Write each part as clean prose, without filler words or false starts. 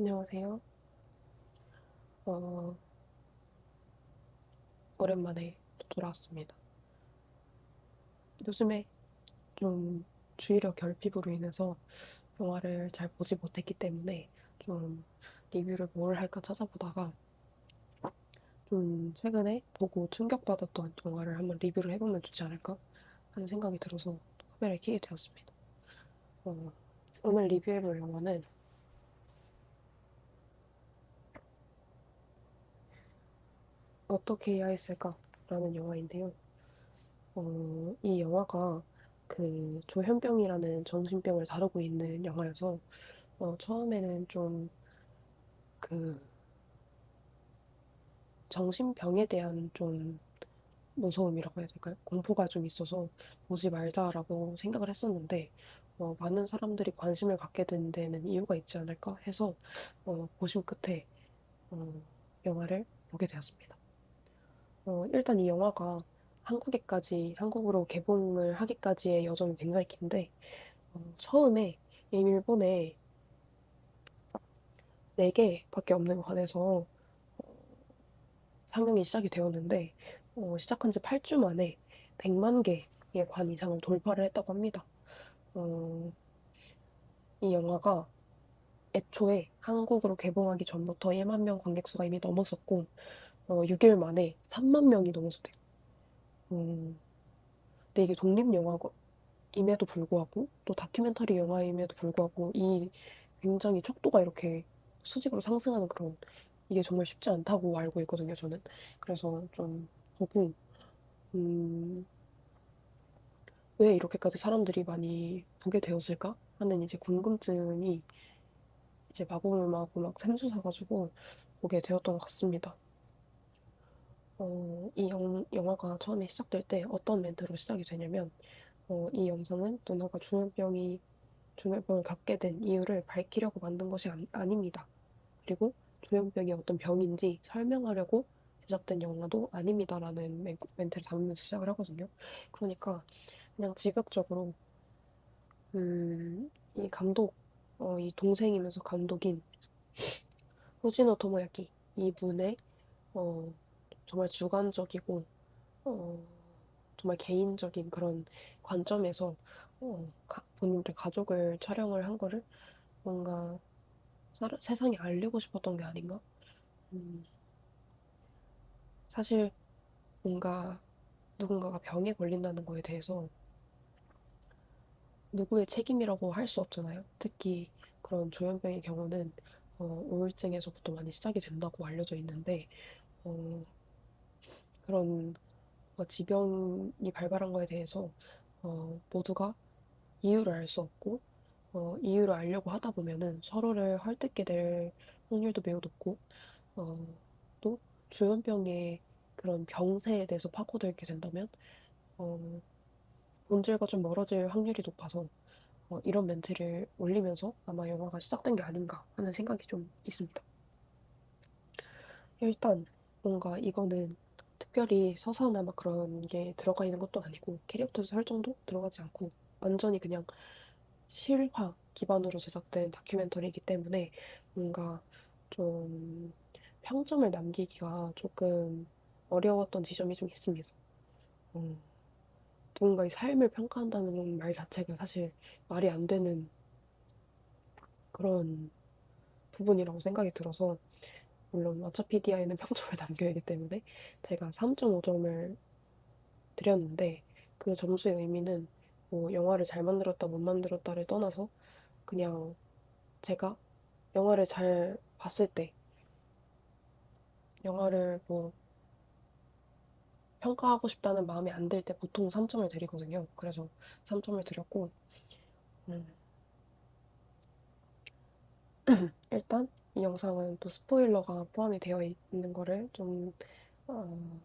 안녕하세요. 어, 오랜만에 또 돌아왔습니다. 요즘에 좀 주의력 결핍으로 인해서 영화를 잘 보지 못했기 때문에 좀 리뷰를 뭘 할까 찾아보다가 좀 최근에 보고 충격받았던 영화를 한번 리뷰를 해보면 좋지 않을까 하는 생각이 들어서 카메라를 켜게 되었습니다. 어, 오늘 리뷰해볼 영화는 어떻게 해야 했을까라는 영화인데요. 이 영화가 그 조현병이라는 정신병을 다루고 있는 영화여서 처음에는 좀 그 정신병에 대한 좀 무서움이라고 해야 될까요? 공포가 좀 있어서 보지 말자라고 생각을 했었는데 많은 사람들이 관심을 갖게 된 데는 이유가 있지 않을까 해서 고심 끝에 어, 영화를 보게 되었습니다. 일단 이 영화가 한국으로 개봉을 하기까지의 여정이 굉장히 긴데 처음에 일본에 4개밖에 없는 관에서 상영이 시작이 되었는데 시작한 지 8주 만에 100만 개의 관 이상을 돌파를 했다고 합니다. 어, 이 영화가 애초에 한국으로 개봉하기 전부터 1만 명 관객 수가 이미 넘었었고 6일 만에 3만 명이 넘었었대요. 음, 근데 이게 독립 영화임에도 불구하고 또 다큐멘터리 영화임에도 불구하고 이 굉장히 척도가 이렇게 수직으로 상승하는 그런 이게 정말 쉽지 않다고 알고 있거든요, 저는. 그래서 좀 보고 음, 왜 이렇게까지 사람들이 많이 보게 되었을까 하는 이제 궁금증이 이제 마구마구 막 샘솟아가지고 보게 되었던 것 같습니다. 이 영화가 처음에 시작될 때 어떤 멘트로 시작이 되냐면, 이 영상은 누나가 중이병을 겪게 된 이유를 밝히려고 만든 것이 아닙니다. 그리고 조현병이 어떤 병인지 설명하려고 제작된 영화도 아닙니다라는 멘트를 담으면서 시작을 하거든요. 그러니까 그냥 지극적으로 이 감독, 이 동생이면서 감독인 후지노 토모야키 이분의 어, 정말 주관적이고 어, 정말 개인적인 그런 관점에서 본인들 가족을 촬영을 한 거를 뭔가 세상에 알리고 싶었던 게 아닌가? 음, 사실 뭔가 누군가가 병에 걸린다는 거에 대해서 누구의 책임이라고 할 수 없잖아요. 특히 그런 조현병의 경우는 우울증에서부터 많이 시작이 된다고 알려져 있는데 어, 그런 뭔가 지병이 발발한 거에 대해서 모두가 이유를 알 수 없고 이유를 알려고 하다 보면은 서로를 헐뜯게 될 확률도 매우 높고 어, 또 조현병의 그런 병세에 대해서 파고들게 된다면 어, 본질과 좀 멀어질 확률이 높아서 이런 멘트를 올리면서 아마 영화가 시작된 게 아닌가 하는 생각이 좀 있습니다. 일단 뭔가 이거는 특별히 서사나 막 그런 게 들어가 있는 것도 아니고 캐릭터 설정도 들어가지 않고 완전히 그냥 실화 기반으로 제작된 다큐멘터리이기 때문에 뭔가 좀 평점을 남기기가 조금 어려웠던 지점이 좀 있습니다. 음, 누군가의 삶을 평가한다는 말 자체가 사실 말이 안 되는 그런 부분이라고 생각이 들어서 물론 와차피디아에는 평점을 남겨야 하기 때문에 제가 3.5점을 드렸는데 그 점수의 의미는 뭐 영화를 잘 만들었다 못 만들었다를 떠나서 그냥 제가 영화를 잘 봤을 때 영화를 뭐 평가하고 싶다는 마음이 안 들 때 보통 3점을 드리거든요. 그래서 3점을 드렸고 음, 일단 이 영상은 또 스포일러가 포함이 되어 있는 거를 좀 어,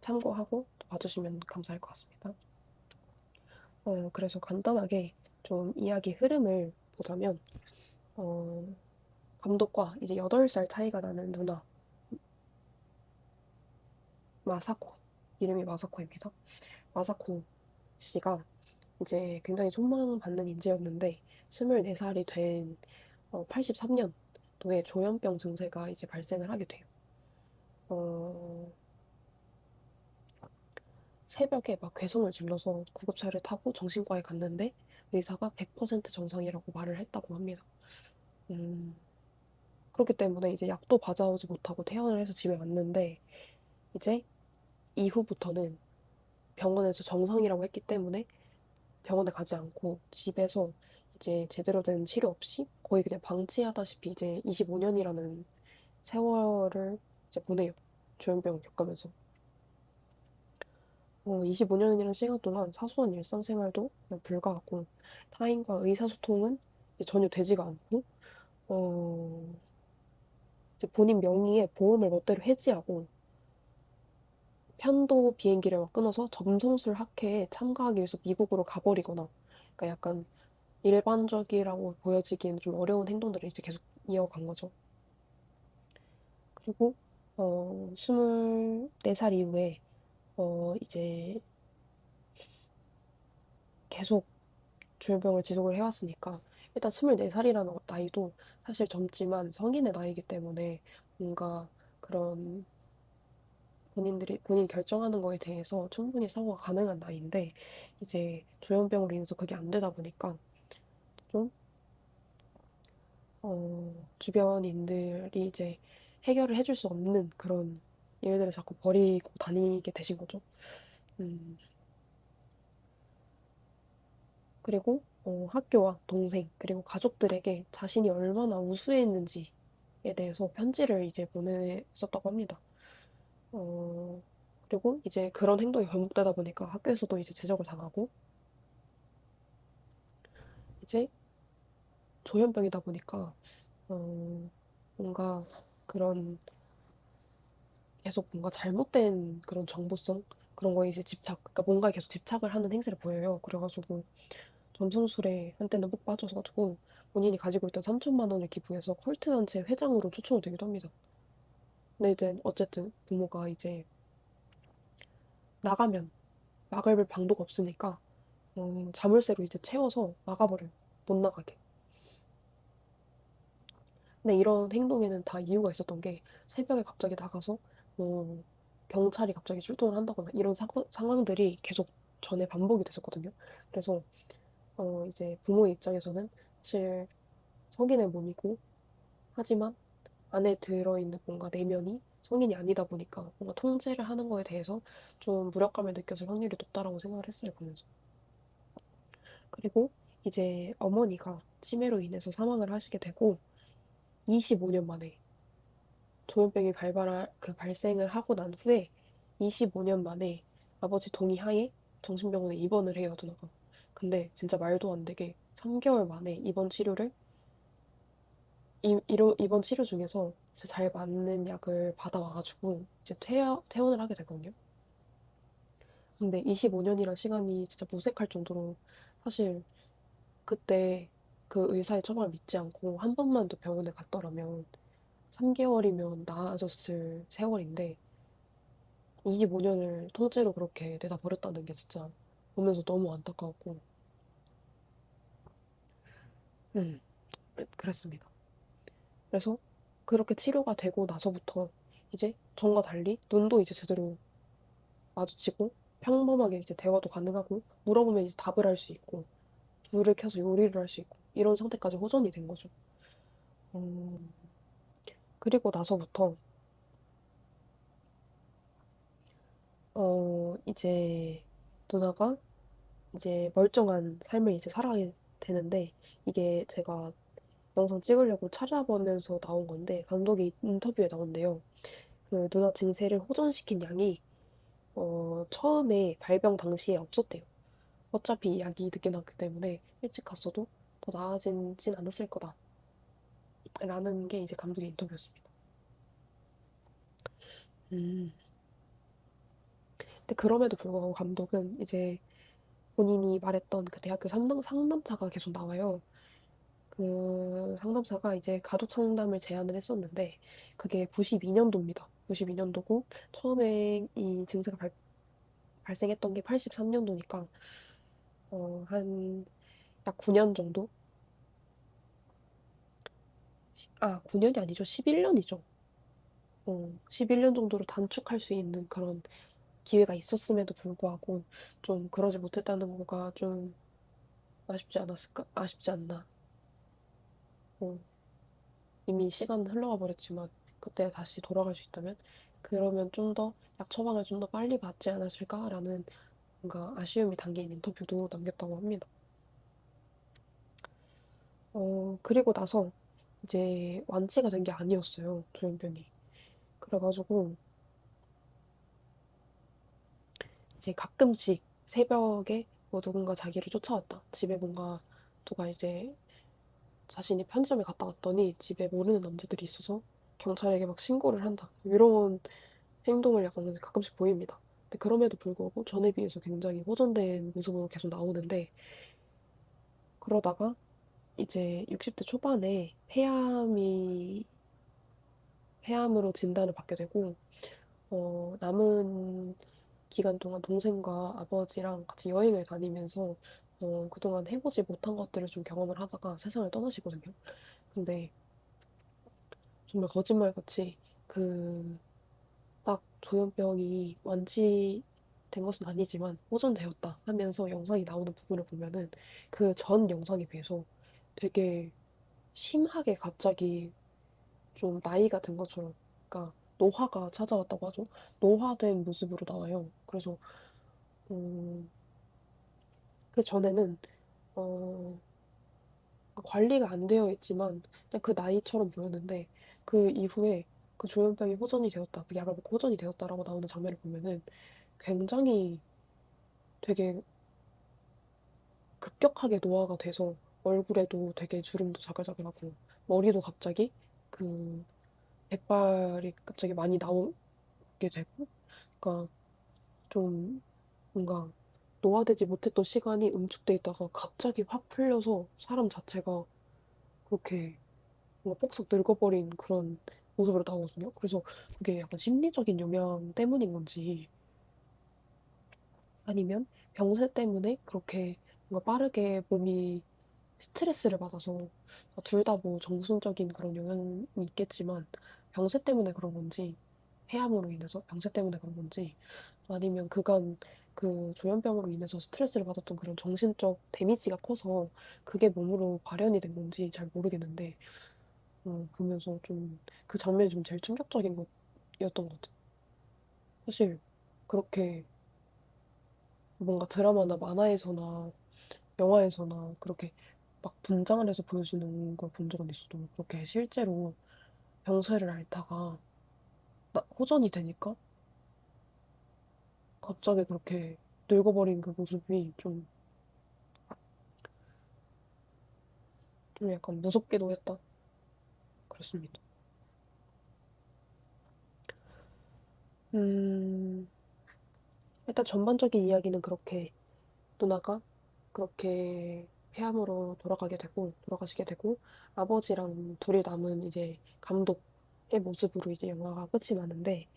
참고하고 또 봐주시면 감사할 것 같습니다. 그래서 간단하게 좀 이야기 흐름을 보자면 어, 감독과 이제 8살 차이가 나는 누나 마사코 이름이 마사코입니다. 마사코 씨가 이제 굉장히 촉망받는 인재였는데 24살이 된 83년 정도의 조현병 증세가 이제 발생을 하게 돼요. 어, 새벽에 막 괴성을 질러서 구급차를 타고 정신과에 갔는데 의사가 100% 정상이라고 말을 했다고 합니다. 음, 그렇기 때문에 이제 약도 받아오지 못하고 퇴원을 해서 집에 왔는데 이제 이후부터는 병원에서 정상이라고 했기 때문에 병원에 가지 않고 집에서 이제 제대로 된 치료 없이 거의 그냥 방치하다시피 이제 25년이라는 세월을 이제 보내요. 조현병을 겪으면서. 25년이라는 시간 동안 사소한 일상생활도 그냥 불가하고 타인과 의사소통은 이제 전혀 되지가 않고 어, 이제 본인 명의의 보험을 멋대로 해지하고 편도 비행기를 막 끊어서 점성술 학회에 참가하기 위해서 미국으로 가버리거나 그러니까 약간 일반적이라고 보여지기에는 좀 어려운 행동들을 이제 계속 이어간 거죠. 그리고 24살 이후에 이제 계속 조현병을 지속을 해왔으니까 일단 24살이라는 나이도 사실 젊지만 성인의 나이이기 때문에 뭔가 그런 본인이 결정하는 거에 대해서 충분히 사고가 가능한 나이인데 이제 조현병으로 인해서 그게 안 되다 보니까 좀 주변인들이 이제 해결을 해줄 수 없는 그런 일들을 자꾸 벌이고 다니게 되신 거죠. 음, 그리고 학교와 동생, 그리고 가족들에게 자신이 얼마나 우수했는지에 대해서 편지를 이제 보냈었다고 합니다. 어, 그리고 이제 그런 행동이 반복되다 보니까 학교에서도 이제 제적을 당하고 이제 조현병이다 보니까 뭔가 그런 계속 뭔가 잘못된 그런 정보성 그런 거에 이제 그러니까 뭔가에 계속 집착을 하는 행세를 보여요. 그래가지고 점성술에 한때는 푹 빠져가지고 본인이 가지고 있던 3천만 원을 기부해서 컬트 단체 회장으로 초청이 되기도 합니다. 근데 이제 어쨌든 부모가 이제 나가면 막을 방도가 없으니까 자물쇠로 이제 채워서 막아버려요. 못 나가게. 근데 이런 행동에는 다 이유가 있었던 게 새벽에 갑자기 나가서 뭐 경찰이 갑자기 출동을 한다거나 이런 상황들이 계속 전에 반복이 됐었거든요. 그래서 이제 부모의 입장에서는 사실 성인의 몸이고 하지만 안에 들어있는 뭔가 내면이 성인이 아니다 보니까 뭔가 통제를 하는 거에 대해서 좀 무력감을 느꼈을 확률이 높다라고 생각을 했어요, 보면서. 그리고 이제 어머니가 치매로 인해서 사망을 하시게 되고 25년 만에 조현병이 발생을 하고 난 후에 25년 만에 아버지 동의하에 정신병원에 입원을 해요, 누나가. 근데 진짜 말도 안 되게 3개월 만에 이번 치료 중에서 진짜 잘 맞는 약을 받아와가지고 이제 퇴원을 하게 되거든요. 근데 25년이란 시간이 진짜 무색할 정도로 사실 그때 그 의사의 처방을 믿지 않고 한 번만 더 병원에 갔더라면 3개월이면 나아졌을 세월인데 25년을 통째로 그렇게 내다버렸다는 게 진짜 보면서 너무 안타까웠고, 음, 그랬습니다. 그래서 그렇게 치료가 되고 나서부터 이제 전과 달리 눈도 이제 제대로 마주치고 평범하게 이제 대화도 가능하고 물어보면 이제 답을 할 수 있고 불을 켜서 요리를 할 수 있고 이런 상태까지 호전이 된 거죠. 음, 그리고 나서부터 이제 누나가 이제 멀쩡한 삶을 이제 살아가게 되는데 이게 제가 영상 찍으려고 찾아보면서 나온 건데 감독이 인터뷰에 나온대요. 그 누나 증세를 호전시킨 약이 처음에 발병 당시에 없었대요. 어차피 약이 늦게 나왔기 때문에 일찍 갔어도 더 나아지진 않았을 거다. 라는 게 이제 감독의 인터뷰였습니다. 음. 근데 그럼에도 불구하고 감독은 이제 본인이 말했던 그 대학교 상담사가 계속 나와요. 그 상담사가 이제 가족 상담을 제안을 했었는데 그게 92년도입니다. 92년도고 처음에 이 증세가 발생했던 게 83년도니까 한 약 9년 정도 9년이 아니죠. 11년이죠. 11년 정도로 단축할 수 있는 그런 기회가 있었음에도 불구하고 좀 그러지 못했다는 거가 좀 아쉽지 않았을까? 아쉽지 않나. 어, 이미 시간은 흘러가 버렸지만 그때 다시 돌아갈 수 있다면 그러면 좀 더 약 처방을 좀 더 빨리 받지 않았을까라는 뭔가 아쉬움이 담긴 인터뷰도 남겼다고 합니다. 그리고 나서 이제 완치가 된 게 아니었어요. 조현병이. 그래가지고 이제 가끔씩 새벽에 뭐 누군가 자기를 쫓아왔다. 집에 뭔가 누가 이제 자신이 편의점에 갔다 왔더니 집에 모르는 남자들이 있어서 경찰에게 막 신고를 한다. 이런 행동을 약간 가끔씩 보입니다. 근데 그럼에도 불구하고 전에 비해서 굉장히 호전된 모습으로 계속 나오는데 그러다가 이제 60대 초반에 폐암으로 진단을 받게 되고 남은 기간 동안 동생과 아버지랑 같이 여행을 다니면서 그동안 해보지 못한 것들을 좀 경험을 하다가 세상을 떠나시거든요. 근데 정말 거짓말같이 그 딱 조현병이 완치된 것은 아니지만 호전되었다 하면서 영상이 나오는 부분을 보면은 그 전 영상에 비해서 되게 심하게 갑자기 좀 나이가 든 것처럼, 그러니까 노화가 찾아왔다고 하죠. 노화된 모습으로 나와요. 그래서 음, 그 전에는 어, 관리가 안 되어 있지만 그냥 그 나이처럼 보였는데 그 이후에 그 조현병이 호전이 되었다, 그 약을 먹고 호전이 되었다라고 나오는 장면을 보면은 굉장히 되게 급격하게 노화가 돼서 얼굴에도 되게 주름도 자글자글하고 머리도 갑자기 그 백발이 갑자기 많이 나오게 되고, 그러니까 좀 뭔가 노화되지 못했던 시간이 응축돼 있다가 갑자기 확 풀려서 사람 자체가 그렇게 뭔가 뻑석 늙어버린 그런 모습으로 나오거든요. 그래서 그게 약간 심리적인 영향 때문인 건지 아니면 병세 때문에 그렇게 뭔가 빠르게 몸이 스트레스를 받아서 둘 다 뭐 정신적인 그런 영향이 있겠지만 병세 때문에 그런 건지 폐암으로 인해서 병세 때문에 그런 건지 아니면 그간 그 조현병으로 인해서 스트레스를 받았던 그런 정신적 데미지가 커서 그게 몸으로 발현이 된 건지 잘 모르겠는데 보면서 좀 그 장면이 좀 제일 충격적인 것이었던 것 같아요. 사실 그렇게 뭔가 드라마나 만화에서나 영화에서나 그렇게 막 분장을 해서 보여주는 걸 본 적은 있어도 그렇게 실제로 병세를 앓다가 호전이 되니까 갑자기 그렇게 늙어버린 그 모습이 좀 약간 무섭기도 했다. 그렇습니다. 음, 일단 전반적인 이야기는 그렇게 누나가 그렇게 폐암으로 돌아가시게 되고 아버지랑 둘이 남은 이제 감독의 모습으로 이제 영화가 끝이 나는데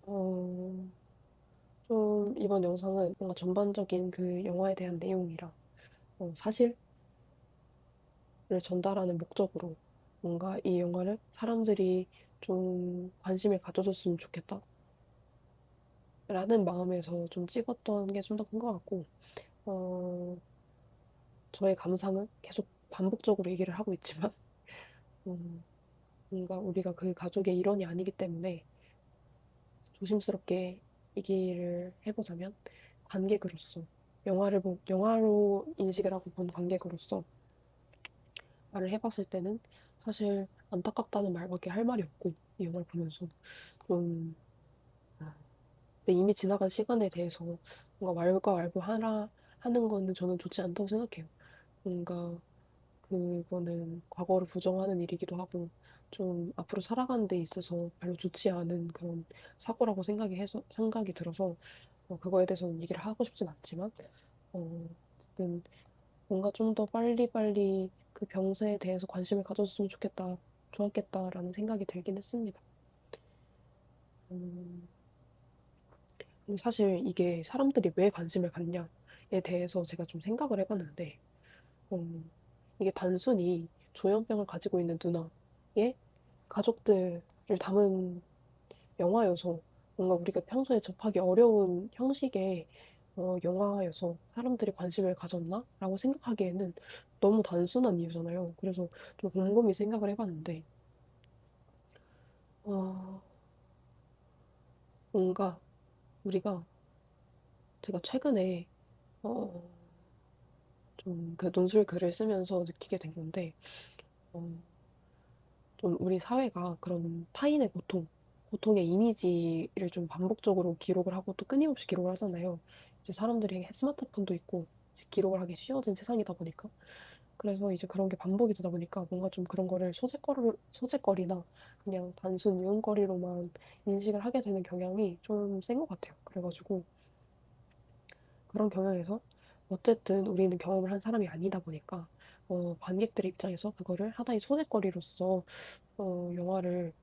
어, 좀 이번 영상은 뭔가 전반적인 그 영화에 대한 내용이랑 사실을 전달하는 목적으로 뭔가 이 영화를 사람들이 좀 관심을 가져줬으면 좋겠다 라는 마음에서 좀 찍었던 게 좀 더 큰 것 같고 어, 저의 감상은 계속 반복적으로 얘기를 하고 있지만 음, 뭔가 우리가 그 가족의 일원이 아니기 때문에 조심스럽게 얘기를 해보자면 관객으로서 영화로 인식을 하고 본 관객으로서 말을 해봤을 때는 사실 안타깝다는 말밖에 할 말이 없고 이 영화를 보면서 좀 근데 이미 지나간 시간에 대해서 뭔가 왈가왈부 하는 거는 저는 좋지 않다고 생각해요. 뭔가 그거는 과거를 부정하는 일이기도 하고 좀 앞으로 살아가는 데 있어서 별로 좋지 않은 그런 사고라고 생각이 들어서 그거에 대해서는 얘기를 하고 싶진 않지만 어쨌든 뭔가 좀 더 빨리빨리 그 병세에 대해서 관심을 가져줬으면 좋았겠다라는 생각이 들긴 했습니다. 음, 근데 사실 이게 사람들이 왜 관심을 갖냐에 대해서 제가 좀 생각을 해봤는데, 이게 단순히 조현병을 가지고 있는 누나의 가족들을 담은 영화여서 뭔가 우리가 평소에 접하기 어려운 형식의 영화여서 사람들이 관심을 가졌나? 라고 생각하기에는 너무 단순한 이유잖아요. 그래서 좀 곰곰이 생각을 해봤는데, 어, 뭔가 우리가 제가 최근에 어, 좀 그 논술 글을 쓰면서 느끼게 된 건데, 어, 좀 우리 사회가 그런 타인의 고통의 이미지를 좀 반복적으로 기록을 하고 또 끊임없이 기록을 하잖아요. 이제 사람들이 스마트폰도 있고 이제 기록을 하기 쉬워진 세상이다 보니까. 그래서 이제 그런 게 반복이 되다 보니까 뭔가 좀 그런 거를 소재거리나 그냥 단순 유흥거리로만 인식을 하게 되는 경향이 좀 센 것 같아요. 그래가지고 그런 경향에서 어쨌든 우리는 경험을 한 사람이 아니다 보니까 관객들의 입장에서 그거를 하나의 소재거리로서 영화를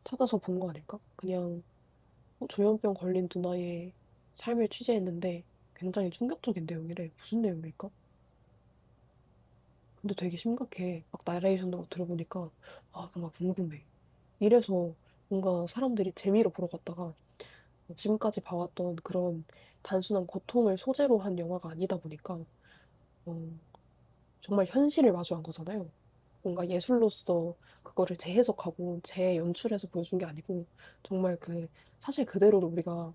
찾아서 본 거 아닐까? 그냥 조현병 걸린 누나의 삶을 취재했는데 굉장히 충격적인 내용이래. 무슨 내용일까? 근데 되게 심각해. 막 나레이션도 막 들어보니까 아 뭔가 궁금해. 이래서 뭔가 사람들이 재미로 보러 갔다가 지금까지 봐왔던 그런 단순한 고통을 소재로 한 영화가 아니다 보니까 어, 정말 현실을 마주한 거잖아요. 뭔가 예술로서 그거를 재해석하고 재연출해서 보여준 게 아니고 정말 그 사실 그대로를 우리가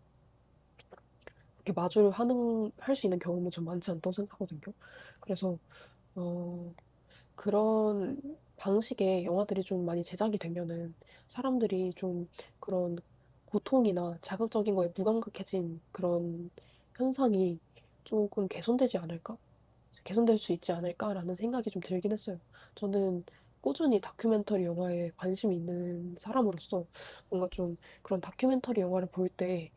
이렇게 할 수 있는 경험은 좀 많지 않다고 생각하거든요. 그래서 어, 그런 방식의 영화들이 좀 많이 제작이 되면은 사람들이 좀 그런 고통이나 자극적인 거에 무감각해진 그런 현상이 조금 개선되지 않을까? 개선될 수 있지 않을까라는 생각이 좀 들긴 했어요. 저는 꾸준히 다큐멘터리 영화에 관심이 있는 사람으로서 뭔가 좀 그런 다큐멘터리 영화를 볼 때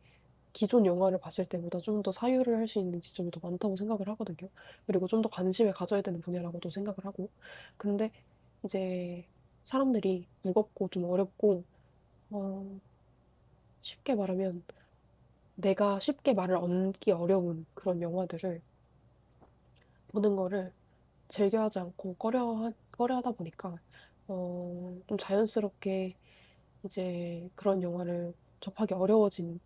기존 영화를 봤을 때보다 좀 더 사유를 할 수 있는 지점이 더 많다고 생각을 하거든요. 그리고 좀 더 관심을 가져야 되는 분야라고도 생각을 하고. 근데 이제 사람들이 무겁고 좀 어렵고, 어, 쉽게 말하면 내가 쉽게 말을 얹기 어려운 그런 영화들을 보는 거를 즐겨하지 않고 꺼려하다 보니까 좀 자연스럽게 이제 그런 영화를 접하기 어려워진,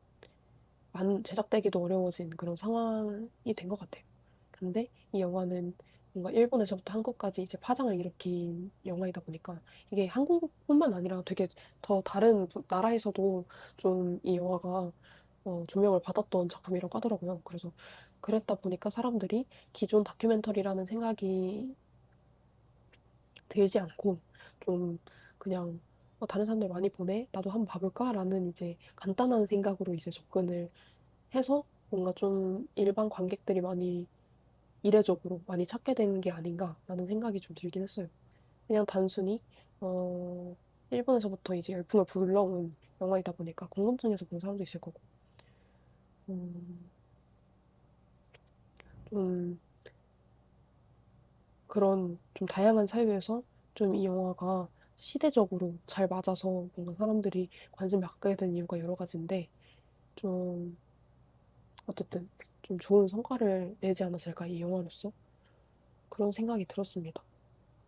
제작되기도 어려워진 그런 상황이 된 것 같아요. 근데 이 영화는 뭔가 일본에서부터 한국까지 이제 파장을 일으킨 영화이다 보니까 이게 한국뿐만 아니라 되게 더 다른 나라에서도 좀 이 영화가 조명을 받았던 작품이라고 하더라고요. 그래서 그랬다 보니까 사람들이 기존 다큐멘터리라는 생각이 들지 않고 좀 그냥 다른 사람들 많이 보네? 나도 한번 봐볼까?라는 이제 간단한 생각으로 이제 접근을 해서 뭔가 좀 일반 관객들이 많이 이례적으로 많이 찾게 되는 게 아닌가라는 생각이 좀 들긴 했어요. 그냥 단순히 어, 일본에서부터 이제 열풍을 불러온 영화이다 보니까 궁금증에서 본 사람도 있을 거고 음, 좀 그런 좀 다양한 사유에서 좀 이 영화가 시대적으로 잘 맞아서 뭔가 사람들이 관심을 갖게 된 이유가 여러 가지인데 좀 어쨌든 좀 좋은 성과를 내지 않았을까 이 영화로서 그런 생각이 들었습니다.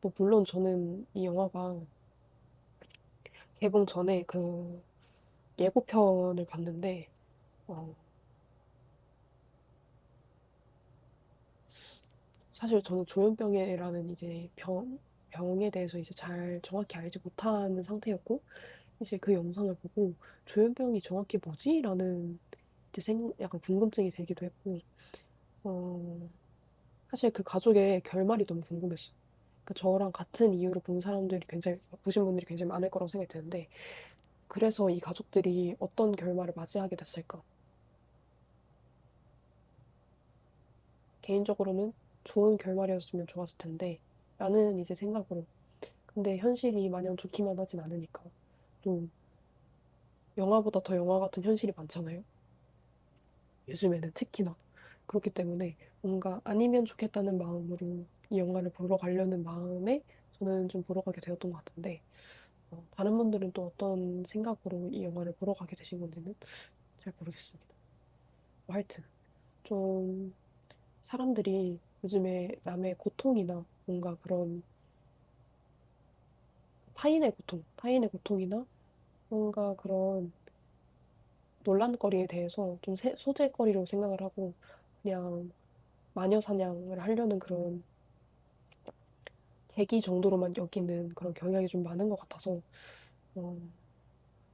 뭐 물론 저는 이 영화가 개봉 전에 그 예고편을 봤는데 어, 사실 저는 조현병이라는 이제 병에 대해서 이제 잘 정확히 알지 못하는 상태였고 이제 그 영상을 보고 조현병이 정확히 뭐지? 라는 이제 약간 궁금증이 들기도 했고 어, 사실 그 가족의 결말이 너무 궁금했어요. 그 저랑 같은 이유로 보신 분들이 굉장히 많을 거라고 생각이 드는데 그래서 이 가족들이 어떤 결말을 맞이하게 됐을까? 개인적으로는 좋은 결말이었으면 좋았을 텐데 라는 이제 생각으로 근데 현실이 마냥 좋기만 하진 않으니까 또 영화보다 더 영화 같은 현실이 많잖아요. 요즘에는 특히나 그렇기 때문에 뭔가 아니면 좋겠다는 마음으로 이 영화를 보러 가려는 마음에 저는 좀 보러 가게 되었던 것 같은데 다른 분들은 또 어떤 생각으로 이 영화를 보러 가게 되신 건지는 잘 모르겠습니다. 뭐 하여튼 좀 사람들이 요즘에 남의 고통이나 뭔가 그런 타인의 고통이나 뭔가 그런 논란거리에 대해서 좀 소재거리로 생각을 하고 그냥 마녀 사냥을 하려는 그런 계기 정도로만 여기는 그런 경향이 좀 많은 것 같아서 어,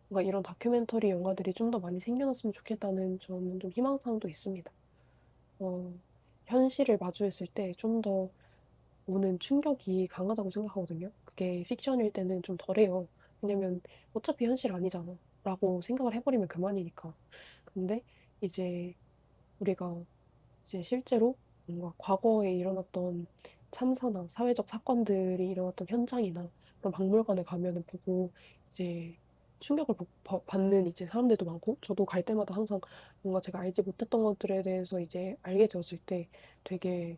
뭔가 이런 다큐멘터리 영화들이 좀 더 많이 생겨났으면 좋겠다는 저는 좀 희망사항도 있습니다. 어, 현실을 마주했을 때 좀 더 오는 충격이 강하다고 생각하거든요. 그게 픽션일 때는 좀 덜해요. 왜냐면 어차피 현실 아니잖아. 라고 생각을 해버리면 그만이니까. 근데 이제 우리가 이제 실제로 뭔가 과거에 일어났던 참사나 사회적 사건들이 일어났던 현장이나 그런 박물관에 가면은 보고 이제 충격을 받는 이제 사람들도 많고 저도 갈 때마다 항상 뭔가 제가 알지 못했던 것들에 대해서 이제 알게 되었을 때 되게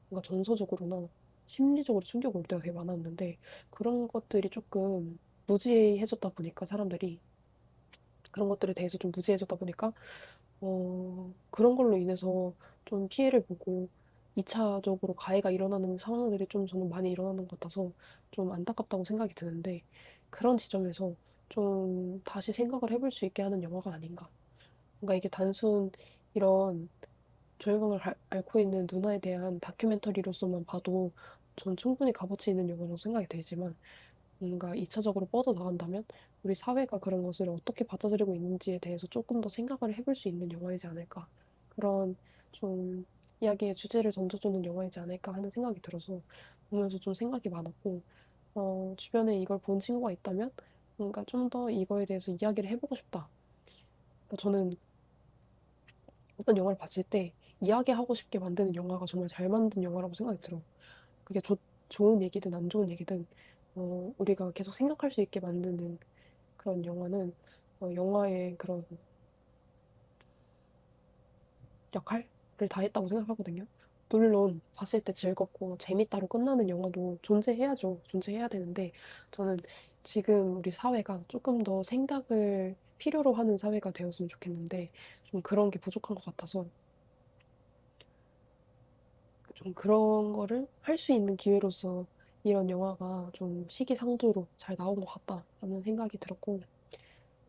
뭔가 정서적으로나 심리적으로 충격을 올 때가 되게 많았는데 그런 것들이 조금 무지해졌다 보니까 사람들이 그런 것들에 대해서 좀 무지해졌다 보니까 그런 걸로 인해서 좀 피해를 보고 2차적으로 가해가 일어나는 상황들이 좀 저는 많이 일어나는 것 같아서 좀 안타깝다고 생각이 드는데 그런 지점에서 좀 다시 생각을 해볼 수 있게 하는 영화가 아닌가. 뭔가 이게 단순 이런 조용함을 앓고 있는 누나에 대한 다큐멘터리로서만 봐도 전 충분히 값어치 있는 영화라고 생각이 들지만 뭔가 2차적으로 뻗어나간다면 우리 사회가 그런 것을 어떻게 받아들이고 있는지에 대해서 조금 더 생각을 해볼 수 있는 영화이지 않을까. 그런 좀 이야기의 주제를 던져주는 영화이지 않을까 하는 생각이 들어서 보면서 좀 생각이 많았고, 주변에 이걸 본 친구가 있다면 뭔가 좀 더 이거에 대해서 이야기를 해보고 싶다. 그러니까 저는 어떤 영화를 봤을 때 이야기하고 싶게 만드는 영화가 정말 잘 만든 영화라고 생각이 들어. 그게 좋은 얘기든 안 좋은 얘기든 우리가 계속 생각할 수 있게 만드는 그런 영화는 영화의 그런 역할을 다 했다고 생각하거든요. 물론 봤을 때 즐겁고 재밌다로 끝나는 영화도 존재해야죠. 존재해야 되는데 저는 지금 우리 사회가 조금 더 생각을 필요로 하는 사회가 되었으면 좋겠는데 좀 그런 게 부족한 것 같아서 좀 그런 거를 할 수 있는 기회로서 이런 영화가 좀 시기상조로 잘 나온 것 같다라는 생각이 들었고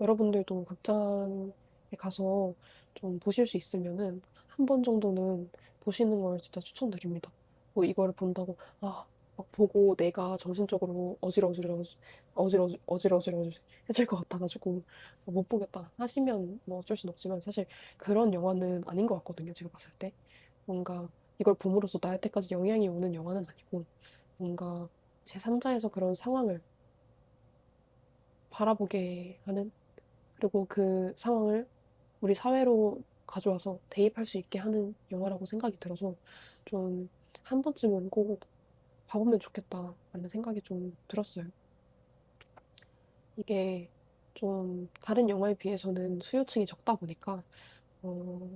여러분들도 극장에 가서 좀 보실 수 있으면은 한 번 정도는 보시는 걸 진짜 추천드립니다. 뭐 이거를 본다고 막 보고 내가 정신적으로 어질어질해질 것 같아가지고 못 보겠다 하시면 뭐 어쩔 순 없지만 사실 그런 영화는 아닌 것 같거든요. 제가 봤을 때 뭔가 이걸 봄으로써 나한테까지 영향이 오는 영화는 아니고 뭔가 제3자에서 그런 상황을 바라보게 하는 그리고 그 상황을 우리 사회로 가져와서 대입할 수 있게 하는 영화라고 생각이 들어서 좀 한 번쯤은 꼭 봐보면 좋겠다라는 생각이 좀 들었어요. 이게 좀 다른 영화에 비해서는 수요층이 적다 보니까 어,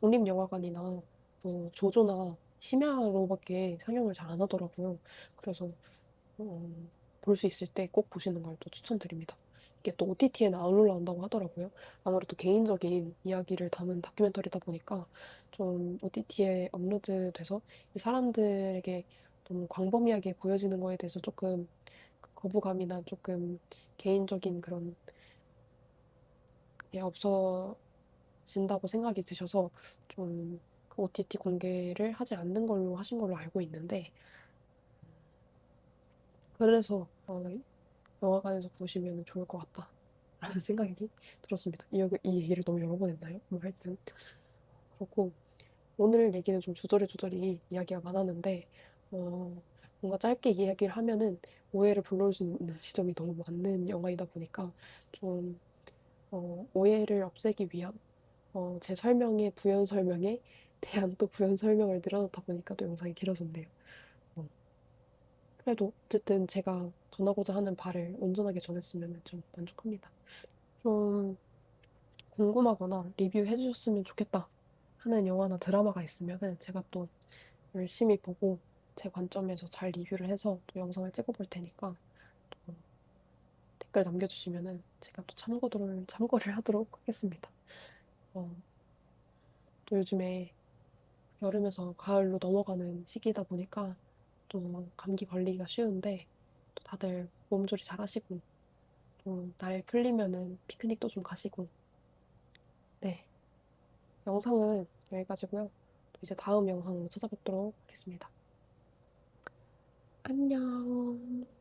독립영화관이나 뭐 조조나 심야로밖에 상영을 잘 안 하더라고요. 그래서 어, 볼 수 있을 때 꼭 보시는 걸 또 추천드립니다. 이게 또 OTT에는 안 올라온다고 하더라고요. 아무래도 개인적인 이야기를 담은 다큐멘터리다 보니까 좀 OTT에 업로드돼서 사람들에게 너무 광범위하게 보여지는 거에 대해서 조금 거부감이나 조금 개인적인 그런 게 없어진다고 생각이 드셔서 좀 그 OTT 공개를 하지 않는 걸로 하신 걸로 알고 있는데 그래서 영화관에서 보시면 좋을 것 같다. 라는 생각이 들었습니다. 이 얘기를 너무 여러 번 했나요? 뭐 하여튼 그렇고 오늘 얘기는 좀 주저리 이야기가 많았는데 뭔가 짧게 이야기를 하면은 오해를 불러올 수 있는 지점이 너무 많은 영화이다 보니까 좀 오해를 없애기 위한 제 설명에 부연 설명에 대한 또 부연 설명을 늘어놓다 보니까 또 영상이 길어졌네요. 어, 그래도 어쨌든 제가 전하고자 하는 바를 온전하게 전했으면 좀 만족합니다. 좀 궁금하거나 리뷰해 주셨으면 좋겠다 하는 영화나 드라마가 있으면은 제가 또 열심히 보고 제 관점에서 잘 리뷰를 해서 또 영상을 찍어볼 테니까 또 댓글 남겨주시면은 제가 또 참고를 하도록 하겠습니다. 어, 또 요즘에 여름에서 가을로 넘어가는 시기다 보니까 또 감기 걸리기가 쉬운데 또 다들 몸조리 잘 하시고, 또 날 풀리면은 피크닉도 좀 가시고, 네. 영상은 여기까지고요. 또 이제 다음 영상으로 찾아뵙도록 하겠습니다. 안녕.